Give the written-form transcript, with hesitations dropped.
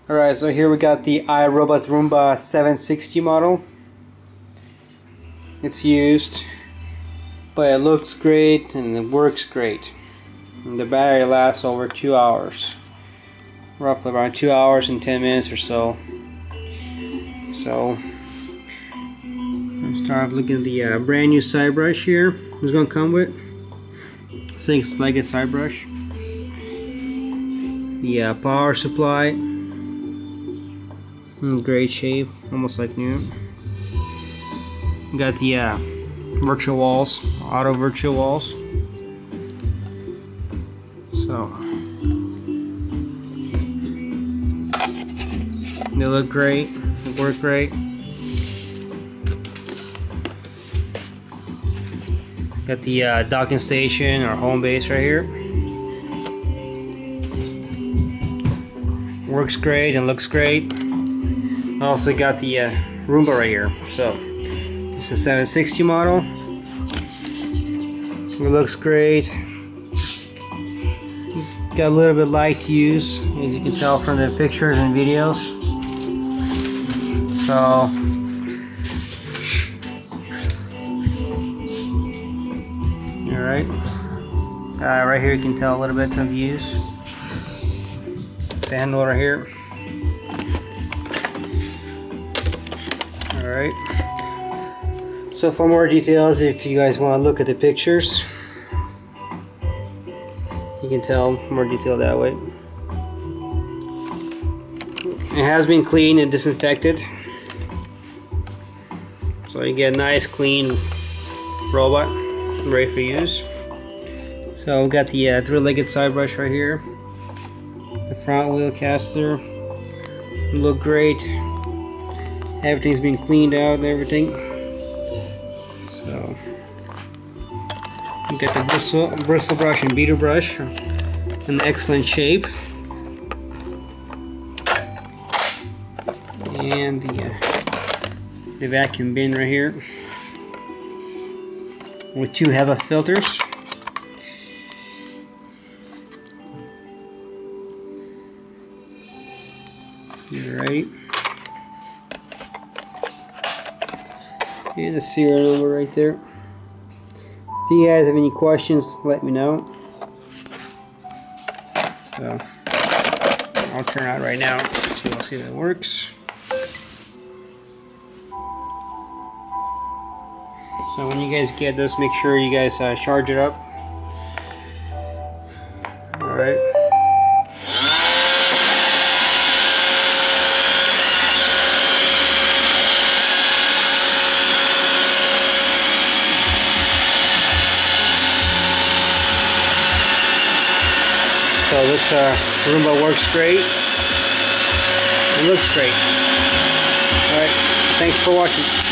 Alright, so here we got the iRobot Roomba 760 model. It's used, but it looks great and it works great. And the battery lasts over 2 hours. Roughly around 2 hours and 10 minutes or so. So, let's start looking at the brand new side brush here. It's going to come with 6-legged side brush. The power supply, in great shape, almost like new. Got the virtual walls, auto virtual walls. So they look great, they work great. Got the docking station or home base right here. Works great and looks great. Also got the Roomba right here. So it's a 760 model. It looks great. Got a little bit light to use, as you can tell from the pictures and videos. So alright. Right here you can tell a little bit of use. It's a handle right here. Alright. So for more details, if you guys want to look at the pictures, you can tell more detail that way. It has been cleaned and disinfected. So you get a nice clean robot ready for use. So we got the 3-legged side brush right here. The front wheel caster look great. Everything's been cleaned out and everything. So we got the bristle brush and beetle brush in excellent shape. And the vacuum bin right here with 2 HEPA filters. Alright. And the serial number right there. If you guys have any questions, let me know. So I'll turn it out right now so you'll see if it works. So when you guys get this, make sure you guys charge it up. Alright. So this Roomba works great. It looks great. Alright, thanks for watching.